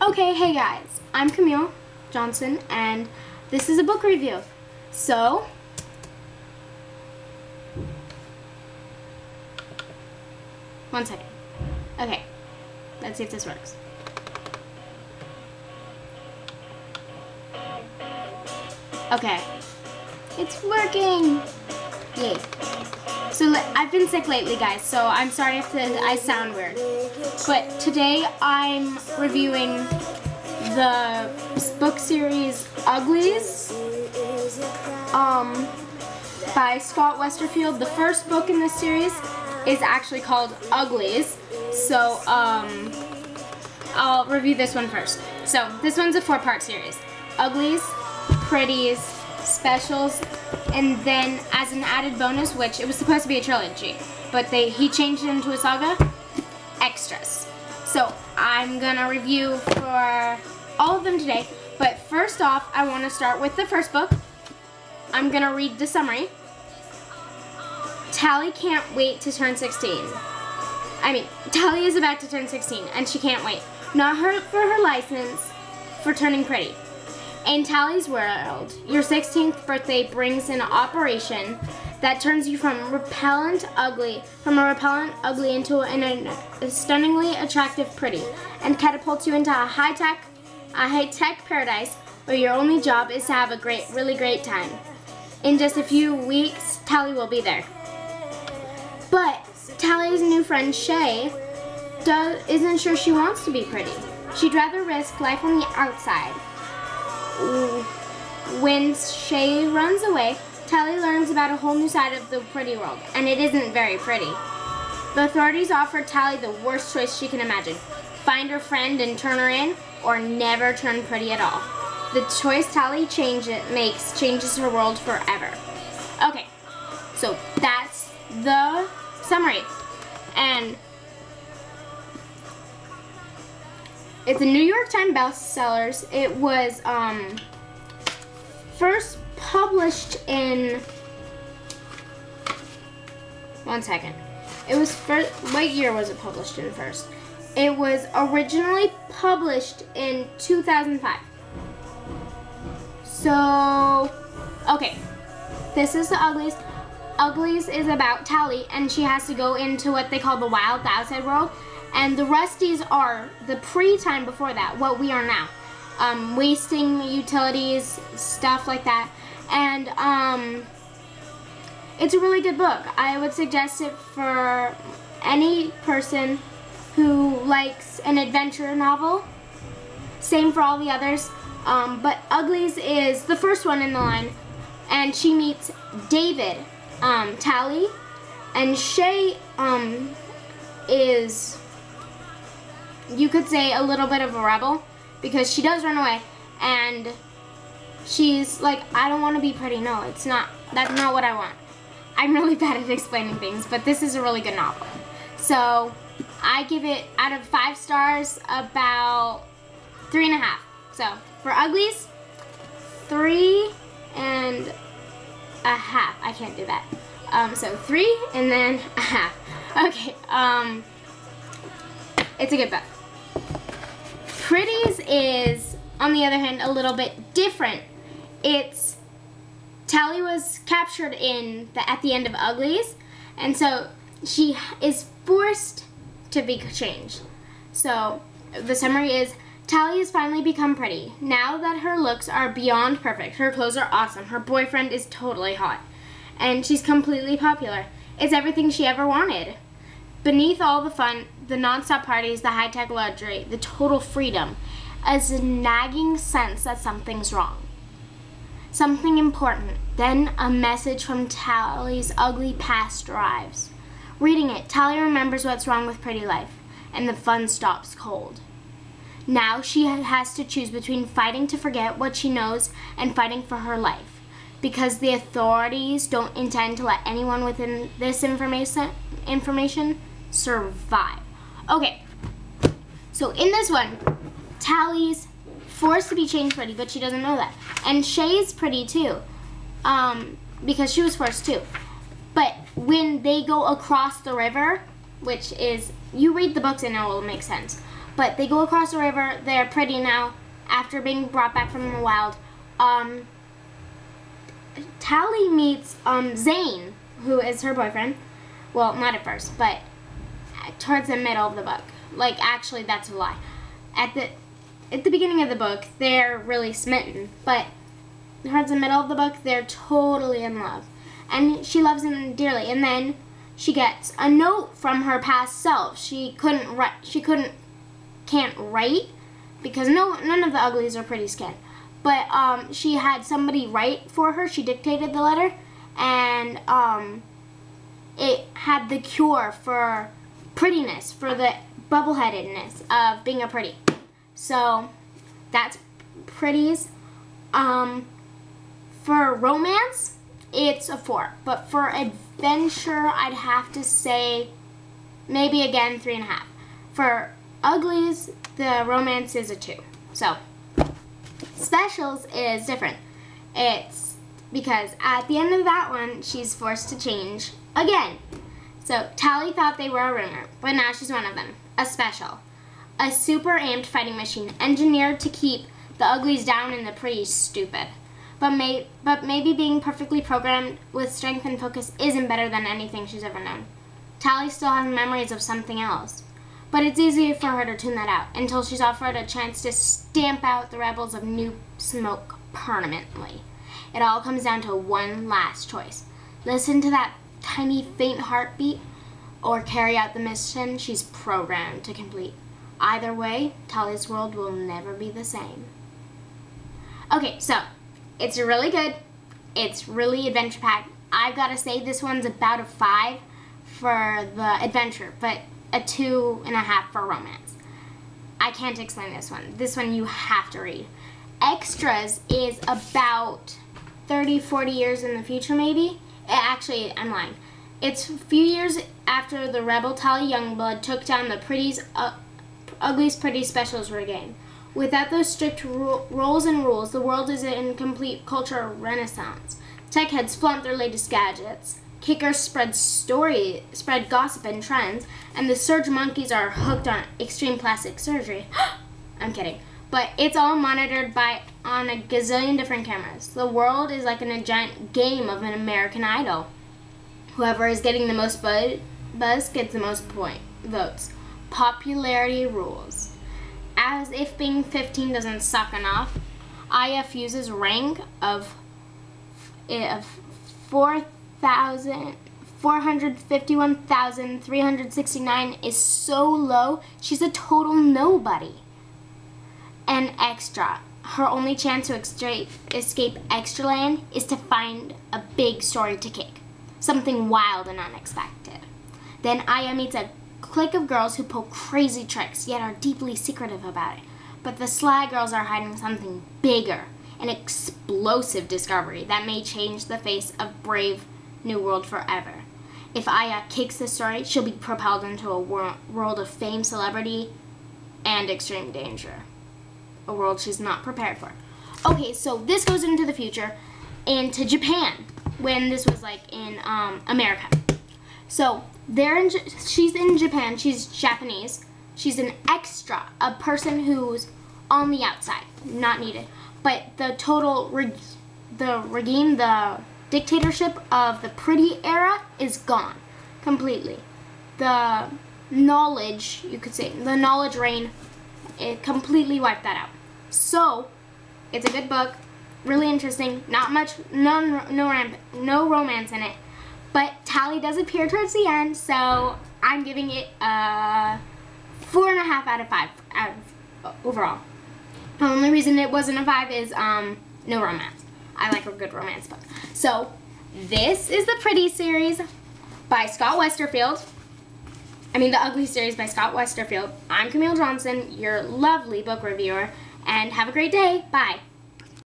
Okay, hey guys, I'm Camille Johnson, and this is a book review. So, one second. Okay, let's see if this works. Okay, it's working! Yay. So I've been sick lately, guys, so I'm sorry if I sound weird. But today I'm reviewing the book series Uglies by Westerfeld. The first book in this series is actually called Uglies. So I'll review this one first. So this one's a 4-part series. Uglies, Pretties, Specials, and then as an added bonus, which it was supposed to be a trilogy, but he changed it into a saga, Extras. So I'm gonna review for all of them today, but first off I want to start with the first book. I'm gonna read the summary. Tally can't wait to turn 16. Tally is about to turn 16 and she can't wait. Not for her license, for turning pretty. In Tally's world, your 16th birthday brings an operation that turns you from a repellent ugly into a stunningly attractive pretty, and catapults you into a high-tech paradise where your only job is to have a really great time. In just a few weeks, Tally will be there. But Tally's new friend Shay isn't sure she wants to be pretty. She'd rather risk life on the outside. When Shay runs away, Tally learns about a whole new side of the pretty world, and it isn't very pretty. The authorities offer Tally the worst choice she can imagine. Find her friend and turn her in, or never turn pretty at all. The choice Tally makes changes her world forever. Okay, so that's the summary. And it's a New York Times bestsellers. It was first published in, one second. It was first, what year was it published in first? It was originally published in 2005. So, okay, this is the Uglies. Uglies is about Tally, and she has to go into what they call the wild, the outside world. And the Rusties are the pre-time before that, what we are now. Wasting utilities, stuff like that. And it's a really good book. I would suggest it for any person who likes an adventure novel. Same for all the others. But Uglies is the first one in the line. And she meets David, Tally, and Shay is, you could say, a little bit of a rebel, because she does run away, and she's like, I don't want to be pretty. No, that's not what I want. I'm really bad at explaining things, but this is a really good novel. So I give it, out of 5 stars, about 3.5. So for Uglies, 3.5. I can't do that. So 3 and then a half. Okay. It's a good book. Pretties is, on the other hand, a little bit different. It's, Tally was captured at the end of Uglies, and so she is forced to be changed. So the summary is, Tally has finally become pretty. Now that her looks are beyond perfect, her clothes are awesome, her boyfriend is totally hot, and she's completely popular. It's everything she ever wanted. Beneath all the fun, the non-stop parties, the high-tech luxury, the total freedom, is a nagging sense that something's wrong. Something important. Then a message from Tally's ugly past arrives. Reading it, Tally remembers what's wrong with pretty life, and the fun stops cold. Now she has to choose between fighting to forget what she knows and fighting for her life, because the authorities don't intend to let anyone within this information survive. Okay, so in this one, Tally's forced to be changed pretty, but she doesn't know that. And Shay's pretty too, because she was forced too. But when they go across the river, which is, you read the books and it will make sense. But they go across the river. They're pretty now after being brought back from the wild. Tally meets Zane, who is her boyfriend. Well, not at first, but towards the middle of the book. Like, actually, that's a lie. At the beginning of the book, they're really smitten, but towards the middle of the book, they're totally in love. And she loves him dearly. And then she gets a note from her past self. She can't write because none of the Uglies are pretty skin. But she had somebody write for her. She dictated the letter, and it had the cure for prettiness, for the bubble-headedness of being a pretty. So that's pretties. For romance, it's a 4. But for adventure, I'd have to say maybe again 3.5. For Uglies, the romance is a 2. So Specials is different. It's because at the end of that one, she's forced to change again. So Tally thought they were a rumor, but now she's one of them. A special. A super amped fighting machine engineered to keep the Uglies down and the pretties stupid. But maybe being perfectly programmed with strength and focus isn't better than anything she's ever known. Tally still has memories of something else. But it's easier for her to tune that out until she's offered a chance to stamp out the rebels of New Smoke permanently. It all comes down to one last choice. Listen to that tiny faint heartbeat or carry out the mission she's programmed to complete. Either way, Tally's world will never be the same. Okay, so it's really good. It's really adventure-packed. I've got to say this one's about a 5 for the adventure, but a 2.5 for romance. I can't explain this one. This one you have to read. Extras is about 30, 40 years in the future, maybe. Actually, I'm lying. It's a few years after the rebel Tally Youngblood took down the Uglies Pretty Specials Brigade. Without those strict roles and rules, the world is in complete cultural renaissance. Tech heads flaunt their latest gadgets. Kickers spread gossip and trends, and the surge monkeys are hooked on extreme plastic surgery. I'm kidding. But it's all monitored on a gazillion different cameras. The world is like a giant game of an American Idol. Whoever is getting the most buzz gets the most votes. Popularity rules. As if being 15 doesn't suck enough, IFU's rank of 451,369 is so low, she's a total nobody. An extra. Her only chance to escape Extraland is to find a big story to kick. Something wild and unexpected. Then Aya meets a clique of girls who pull crazy tricks, yet are deeply secretive about it. But the sly girls are hiding something bigger, an explosive discovery that may change the face of Brave New World forever. If Aya kicks the story, she'll be propelled into a world of fame, celebrity, and extreme danger. A world she's not prepared for. Okay, so this goes into the future, into Japan, when this was like in America. So she's in Japan, she's Japanese. She's an extra, a person who's on the outside, not needed. But the total the dictatorship of the pretty era is gone completely. The knowledge, you could say, the knowledge reign, it completely wiped that out. So it's a good book, really interesting. Not much, no romance in it, but Tally does appear towards the end, so I'm giving it a 4.5 out of 5 overall. The only reason it wasn't a 5 is no romance. I like a good romance book. So this is the Pretty series by Scott Westerfeld. The Ugly series by Scott Westerfeld. I'm Camille Johnson, your lovely book reviewer, and have a great day. Bye.